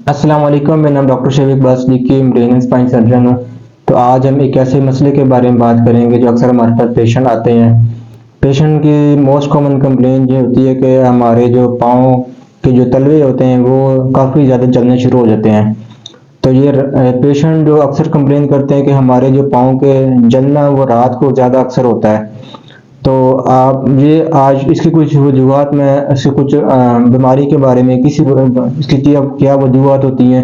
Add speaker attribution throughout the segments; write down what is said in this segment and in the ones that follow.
Speaker 1: अस्सलाम वालेकुम। मेरा नाम doctor Shafiq Siddiqui brain and spine surgeon हूँ। तो आज हम एक ऐसे मसले के बारे में बात करेंगे जो अक्सर हमारे पास पेशेंट आते हैं। पेशेंट की मोस्ट कॉमन कंप्लेंट ये होती है कि हमारे जो पाँव के जो तलवे होते हैं वो काफ़ी ज़्यादा जलने शुरू हो जाते हैं। तो ये पेशेंट जो अक्सर कंप्लेन करते हैं कि हमारे जो पाँव के जलना वो रात को ज़्यादा अक्सर होता है। तो आप ये आज इसकी कुछ वजूहत में इसकी कुछ बीमारी के बारे में इसकी क्या वजूहत होती हैं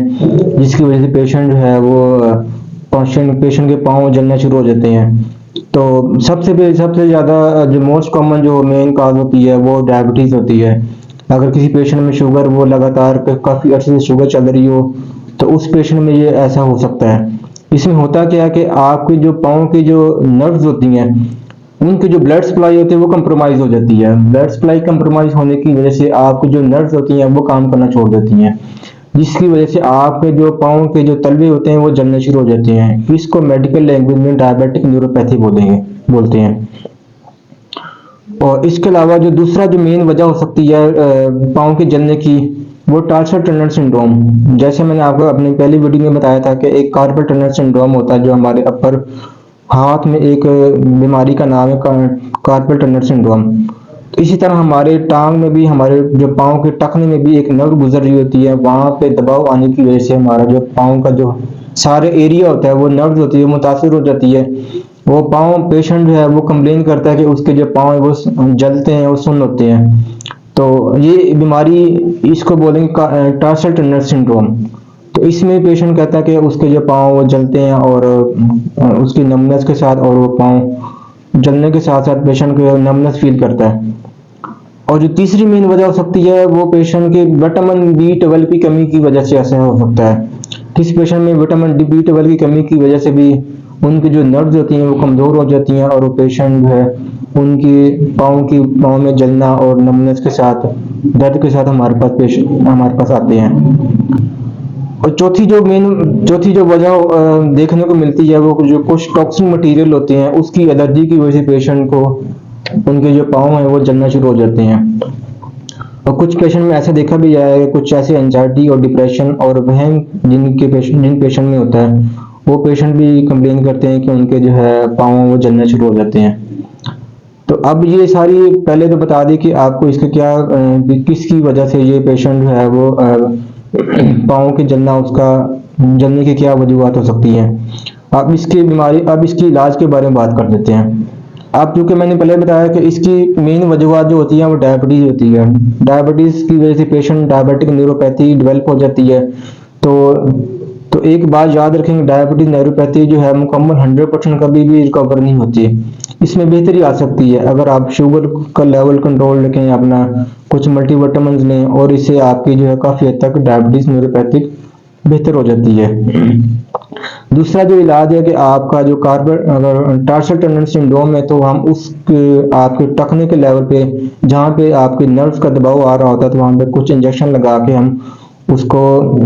Speaker 1: जिसकी वजह से पेशेंट जो है वो पेशेंट के पाँव जलना शुरू हो जाते हैं। तो सबसे ज़्यादा जो मोस्ट कॉमन जो मेन काज होती है वो डायबिटीज़ होती है। अगर किसी पेशेंट में शुगर वो लगातार काफ़ी अर्से से शुगर चल रही हो तो उस पेशेंट में ये ऐसा हो सकता है। इसमें होता क्या है कि आपकी जो पाँव की जो नर्व्स होती हैं उनकी जो ब्लड सप्लाई होती है वो कंप्रोमाइज हो जाती है। ब्लड सप्लाई कंप्रोमाइज होने की वजह से आपकी जो नर्व्स होती हैं वो काम करना छोड़ देती हैं, जिसकी वजह से आपके जो पाँव के जो तलवे होते हैं वो जलने शुरू हो जाते हैं। इसको मेडिकल लैंग्वेज में डायबिटिक न्यूरोपैथी बोलते हैं। और इसके अलावा जो दूसरा जो मेन वजह हो सकती है पाँव के जलने की, वो टार्सल टनल सिंड्रोम। जैसे मैंने आपको अपनी पहली वीडियो में बताया था कि एक कार्पल टनल सिंड्रोम होता है जो हमारे अपर हाथ में एक बीमारी का नाम है कार्पल टनल सिंड्रोम। तो इसी तरह हमारे टांग में भी, हमारे जो पाँव के टखने में भी एक नर्व गुजर रही होती है। वहां पे दबाव आने की वजह से हमारा जो पाँव का जो सारे एरिया होता है वो नर्व होती है मुतासर हो जाती है। वो पाँव पेशेंट जो है वो कंप्लेन करता है कि उसके जो पाँव है वो जलते हैं, वो सुन्न होते हैं। तो ये बीमारी इसको बोलेंगे टार्सल टनल सिंड्रोम। तो इसमें पेशेंट कहता है कि उसके जो पाँव वो जलते हैं और उसकी नमनेस के साथ, और वो पाँव जलने के साथ साथ पेशेंट को नमनेस फील करता है। और जो तीसरी मेन वजह हो सकती है वो पेशेंट के विटामिन B12 की कमी की वजह से ऐसा हो सकता है। किसी पेशेंट में विटामिन B12 की कमी की वजह से भी उनकी जो नर्व्स होती हैं वो कमज़ोर हो जाती हैं और वो पेशेंट जो है उनकी पाँव में जलना और नमनेस के साथ, दर्द के साथ हमारे पास आते हैं। और चौथी जो वजह देखने को मिलती है वो जो कुछ टॉक्सिक मटेरियल होते हैं उसकी एलर्जी की वजह से पेशेंट को उनके जो पाँव हैं वो जलना शुरू हो जाते हैं। और कुछ पेशेंट में ऐसा देखा भी गया है, कुछ ऐसे एंजाइटी और डिप्रेशन और वहम जिन पेशेंट में होता है वो पेशेंट भी कंप्लेन करते हैं कि उनके जो है पाँव वो जलना शुरू हो जाते हैं। तो अब ये सारी पहले तो बता दी कि आपको इसके किसकी वजह से ये पेशेंट जो है वो पाँव के जलने की क्या वजूहत हो सकती हैं। अब इसकी इलाज के बारे में बात कर देते हैं। अब क्योंकि मैंने पहले बताया कि इसकी मेन वजूहत जो होती है वो डायबिटीज होती है। डायबिटीज की वजह से पेशेंट डायबिटिक न्यूरोपैथी डेवलप हो जाती है। तो तो एक बात याद रखेंगे, डायबिटिक न्यूरोपैथी जो है मुकम्मल 100% कभी भी रिकवर नहीं होती। इसमें बेहतरी आ सकती है अगर आप शुगर का लेवल कंट्रोल रखें, अपना कुछ मल्टीविटामिन लें, और इससे आपकी जो है काफ़ी हद तक डायबिटीज न्यूरोपैथिक बेहतर हो जाती है। दूसरा जो इलाज है कि आपका जो अगर टार्सल टनल सिंड्रोम है तो हम आपके टखने के लेवल पे जहाँ पे आपके नर्व्स का दबाव आ रहा होता है तो वहाँ पे कुछ इंजेक्शन लगा के हम उसको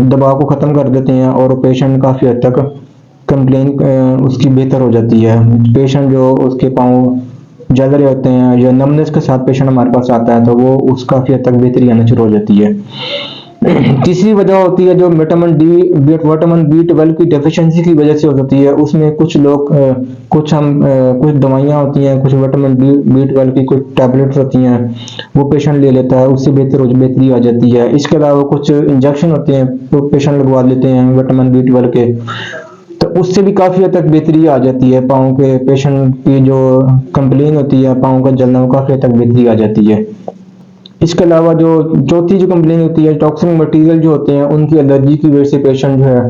Speaker 1: दबाव को ख़त्म कर देते हैं और पेशेंट काफ़ी हद तक कंप्लेन उसकी बेहतर हो जाती है। पेशेंट जो उसके पाँव जल रहे होते हैं या नमनेस के साथ पेशेंट हमारे पास आता है तो वो उस काफ़ी हद तक बेहतरी आना शुरू हो जाती है। तीसरी वजह होती है जो विटामिन B12 की डेफिशिएंसी की वजह से हो जाती है। उसमें कुछ लोग कुछ दवाइयाँ होती हैं, कुछ विटामिन B12 की कुछ टैबलेट्स होती हैं वो पेशेंट ले लेता है, उससे बेहतरी आ जाती है। इसके अलावा कुछ इंजेक्शन होते हैं तो पेशेंट लगवा लेते हैं विटामिन B12 के, तो उससे भी काफ़ी हद तक बेहतरी आ जाती है। पाँव के पेशेंट की जो कंप्लेन होती है पाँव का जलना, वो काफ़ी हद तक बेहतरी आ जाती है। इसके अलावा जो चौथी जो कंप्लेन होती है, टॉक्सिक मटेरियल जो होते हैं उनकी एलर्जी की वजह से पेशेंट जो है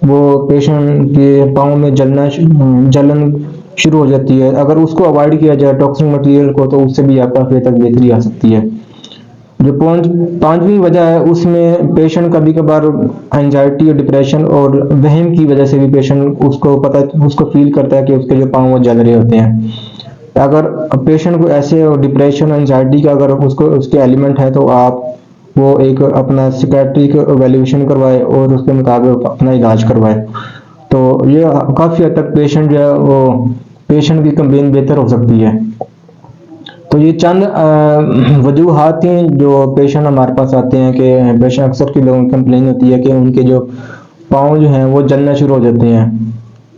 Speaker 1: वो पेशेंट के पाँव में जलन शुरू हो जाती है। अगर उसको अवॉइड किया जाए टॉक्सिक मटेरियल को तो उससे भी आप काफ़ी हद तक बेहतरी आ सकती है। जो पांचवी वजह है उसमें पेशेंट कभी कभार एंजाइटी और डिप्रेशन और वहम की वजह से भी पेशेंट उसको फील करता है कि उसके जो पाँव वो जल रहे होते हैं। अगर पेशेंट को ऐसे डिप्रेशन एंजाइटी का अगर उसके एलिमेंट है तो आप वो एक अपना सिकेट्रिक वैल्यूएशन करवाए और उसके मुताबिक अपना इलाज करवाए। तो ये काफ़ी हद तक पेशेंट जो है वो पेशेंट की कंप्लेन बेहतर हो सकती है। तो ये चंद वजूहात थी जो पेशेंट हमारे पास आते हैं कि पेशेंट अक्सर के लोगों की कंप्लेन होती है कि उनके जो पाँव जो हैं वो जलना शुरू हो जाते हैं।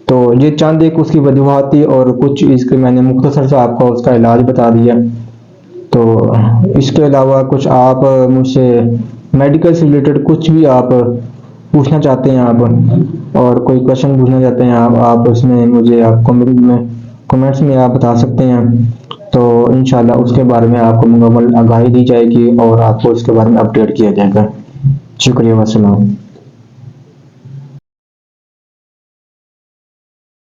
Speaker 1: तो ये चंद एक उसकी वजूहात थी और कुछ इसके मैंने मुख्तसर से आपको उसका इलाज बता दिया। तो इसके अलावा कुछ आप मुझसे मेडिकल से रिलेटेड कुछ भी आप पूछना चाहते हैं आप और कोई क्वेश्चन पूछना चाहते हैं आप उसमें मुझे आप कमेंट में कमेंट्स में आप बता सकते हैं। तो इंशाल्लाह उसके बारे में आपको मुकम्मल आगाही दी जाएगी और आपको उसके बारे में अपडेट किया जाएगा। शुक्रिया वस्सलाम।